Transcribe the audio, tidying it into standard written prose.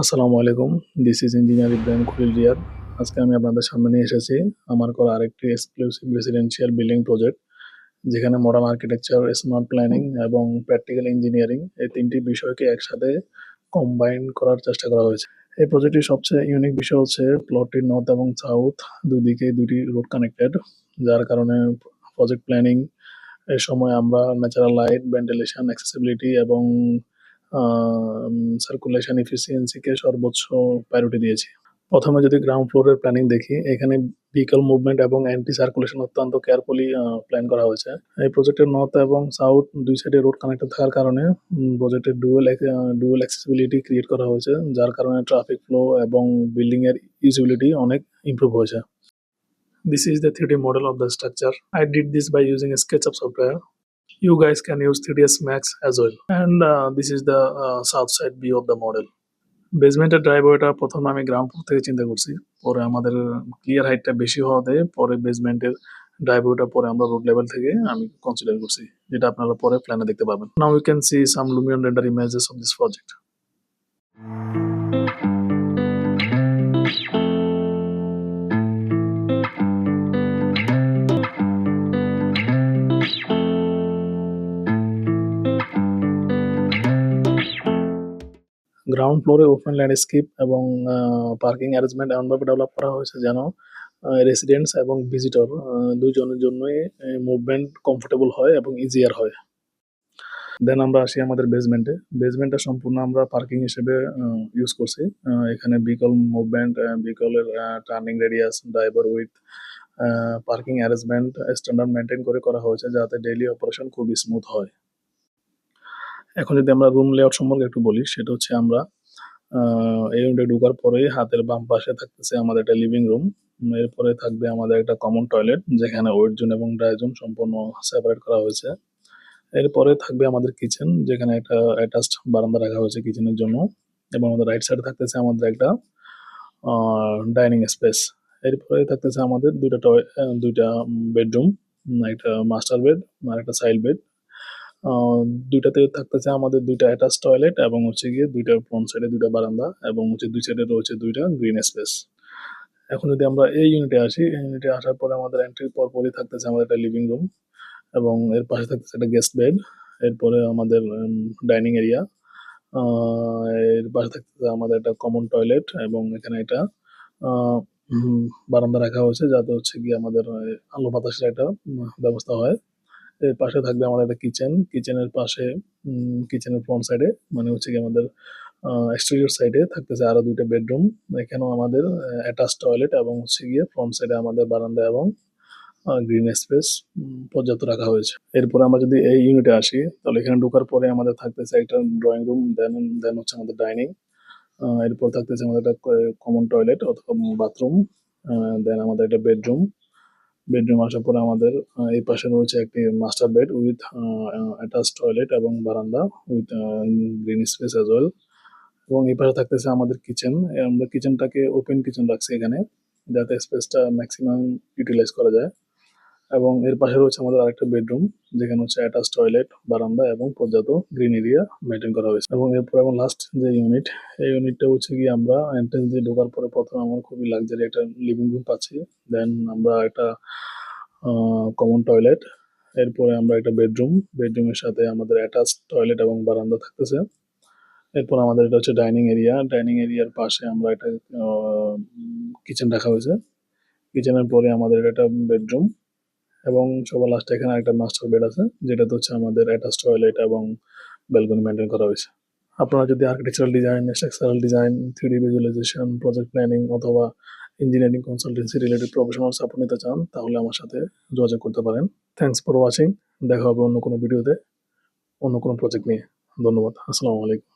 আসসালামু আলাইকুম। This is engineer Ibrahim Khalil Riyad. আজকে আমি আপনাদের সামনে নিয়ে এসেছি আমার করা আরেকটি এক্সক্লুসিভ রেসিডেন্সিয়াল বিল্ডিং প্রজেক্ট, যেখানে মডার্ন আর্কিটেকচার, স্মার্ট প্ল্যানিং এবং প্র্যাকটিক্যাল ইঞ্জিনিয়ারিং এই তিনটি বিষয়কে একসাথে কম্বাইন করার চেষ্টা করা হয়েছে। এই প্রজেক্টটির সবচেয়ে ইউনিক বিষয় হচ্ছে প্লটটির নর্থ এবং সাউথ দুদিকে দুটি রোড কানেক্টেড, যার কারণে প্রজেক্ট প্ল্যানিং এর সময় আমরা ন্যাচারাল লাইট, ভেন্টিলেশন, অ্যাক্সেসিবিলিটি এবং সার্কুলেশন এফিসিয়েন্সিকে সর্বোচ্চ প্রায়োরিটি দিয়েছি। প্রথমে যদি গ্রাউন্ড ফ্লোরের প্ল্যানিং দেখি, এখানে ভেহিকল মুভমেন্ট এবং অ্যান্টি সার্কুলেশন অত্যন্ত কেয়ারফুলি প্ল্যান করা হয়েছে। এই প্রজেক্টের নর্থ এবং সাউথ দুই সাইডে রোড কানেক্টেড থাকার কারণে প্রজেক্টের ডুয়েল অ্যাক্সেসিবিলিটি ক্রিয়েট করা হয়েছে, যার কারণে ট্রাফিক ফ্লো এবং বিল্ডিং এর ইউজিবিলিটি অনেক ইমপ্রুভ হয়েছে। This is the 3D model of the structure. I did this by using a SketchUp software. You guys can use 3ds Max as well. And this is the south side view of the model. বেসমেন্টের ড্রাইভওয়েটা প্রথমে আমি ground floor থেকে চিন্তা করছি, পরে আমাদের clear হাইটটা বেশি হওয়াতে পরে বেসমেন্টের ড্রাইভওয়েটা পরে আমরা রোড লেভেল থেকে আমি কনসিডার করছি, যেটা আপনারা পরে প্ল্যানে দেখতে পাবেন। Now you can see some Lumion render images of this project. Ground ফ্লোরে ওপেন ল্যান্ডস্কেপ এবং পার্কিং অ্যারেঞ্জমেন্ট এমনভাবে ডেভেলপ করা হয়েছে যেন রেসিডেন্টস এবং ভিজিটর দুজনের জন্যই মুভমেন্ট কমফোর্টেবল হয় এবং ইজিয়ার হয়। দেন আমরা আসি আমাদের বেসমেন্টে। বেসমেন্টটা সম্পূর্ণ আমরা পার্কিং হিসেবে ইউজ করছি। এখানে ভেহিকল মুভমেন্ট, ভেহিকলের turning radius, driver with, parking arrangement standard maintain করে করা হয়েছে যাতে ডেইলি অপারেশন খুবই স্মুথ হয়। এখন যদি আমরা রুম লেআউট সম্পর্কে একটু বলি, সেটা হচ্ছে আমরা এই রুমটা ঢোকার পরেই হাতের বাম পাশে থাকতেছে আমাদের একটা লিভিং রুম। এরপরে থাকবে আমাদের একটা কমন টয়লেট, যেখানে ওয়েট জোন এবং ড্রাই জোন সম্পূর্ণ সেপারেট করা হয়েছে। এরপরে থাকবে আমাদের কিচেন, যেখানে একটা অ্যাটাচড বারান্দা রাখা হয়েছে কিচেনের জন্য, এবং আমাদের রাইট সাইডে থাকতেছে আমাদের একটা ডাইনিং স্পেস। এরপরে থাকতেছে আমাদের দুইটা বেডরুম, একটা মাস্টার বেড আর একটা চাইল্ড বেড। দুইটাতে থাকতেছে আমাদের দুইটা অ্যাটাচ টয়লেট এবং হচ্ছে গিয়ে দুইটা ফ্রন্ট সাইডে দুইটা বারান্দা এবং হচ্ছে দুই সাইডে রয়েছে দুইটা গ্রিন স্পেস। এখন যদি আমরা এই ইউনিটে আসি, এই ইউনিটে আসার পরে আমাদের এন্ট্রির পরপরই থাকতেছে আমাদের একটা লিভিং রুম এবং এর পাশে থাকতেছে একটা গেস্ট বেড। এরপরে আমাদের ডাইনিং এরিয়া, এর পাশে থাকতেছে আমাদের একটা কমন টয়লেট এবং এখানে একটা আহ, বারান্দা রাখা হয়েছে যাতে হচ্ছে গিয়ে আমাদের আলো বাতাসের একটা ব্যবস্থা হয়। এর পাশে থাকবে আমাদের একটা কিচেন। কিচেনের পাশে কিচেনের ফ্রন্ট সাইডে মানে হচ্ছে কি আমাদের এক্সটেরিয়র সাইডে থাকতেছে আরো দুইটা বেডরুম। এখানেও আমাদের অ্যাটাচ টয়লেট এবং হচ্ছে গিয়ে ফ্রন্ট সাইডে আমাদের বারান্দা এবং গ্রিন স্পেস পর্যাপ্ত রাখা হয়েছে। এরপরে আমরা যদি এই ইউনিটে আসি, তাহলে এখানে ঢোকার পরে আমাদের থাকতেছে একটা ড্রয়িং রুম, দেন দেন হচ্ছে আমাদের ডাইনিং। এরপর থাকতেছে আমাদের একটা কমন টয়লেট অথবা বাথরুম, দেন আমাদের একটা বেডরুম। বেডরুম আসার পরে আমাদের এই পাশে রয়েছে একটি master bed with attach toilet এবং বারান্দা with green space as well. এবং এই পাশে থাকতেছে আমাদের কিচেন। আমরা কিচেনটাকে ওপেন কিচেন রাখছি এখানে, যাতে স্পেসটা ম্যাক্সিমাম ইউটিলাইজ করা যায়। এবং এর পাশে রয়েছে আমাদের আরেকটা বেডরুম, যেখানে হচ্ছে অ্যাটাচ টয়লেট, বারান্দা এবং পর্যাপ্ত গ্রিন এরিয়া মেনটেন করা হয়েছে। এবং এরপর এবং লাস্ট যে ইউনিট, এই ইউনিটটা হচ্ছে গিয়ে আমরা এন্ট্রেন্স দিয়ে ঢোকার পরে প্রথমে আমরা খুবই লাক্সারি একটা লিভিং রুম পাচ্ছি। দেন আমরা একটা কমন টয়লেট, এরপরে আমরা একটা বেডরুম, বেডরুমের সাথে আমাদের অ্যাটাচ টয়লেট এবং বারান্দা থাকতেছে। এরপর আমাদের এটা হচ্ছে ডাইনিং এরিয়া, ডাইনিং এরিয়ার পাশে আমরা একটা কিচেন রাখা হয়েছে। কিচেনের পরে আমাদের এটা একটা বেডরুম এবং সবার লাস্টে এখানে একটা মাস্টার বেড আছে, যেটাতে হচ্ছে আমাদের অ্যাটাচ টয়লেট এবং ব্যালকনি মেনটেন করা হয়েছে। আপনারা যদি architectural design, structural design, 3D visualisation, project planning অথবা engineering consultancy related professional support নিতে চান, তাহলে আমার সাথে যোগাযোগ করতে পারেন। Thanks for watching. দেখা হবে অন্য কোনো ভিডিওতে অন্য কোনো প্রজেক্ট নিয়ে। ধন্যবাদ। আসসালামু আলাইকুম।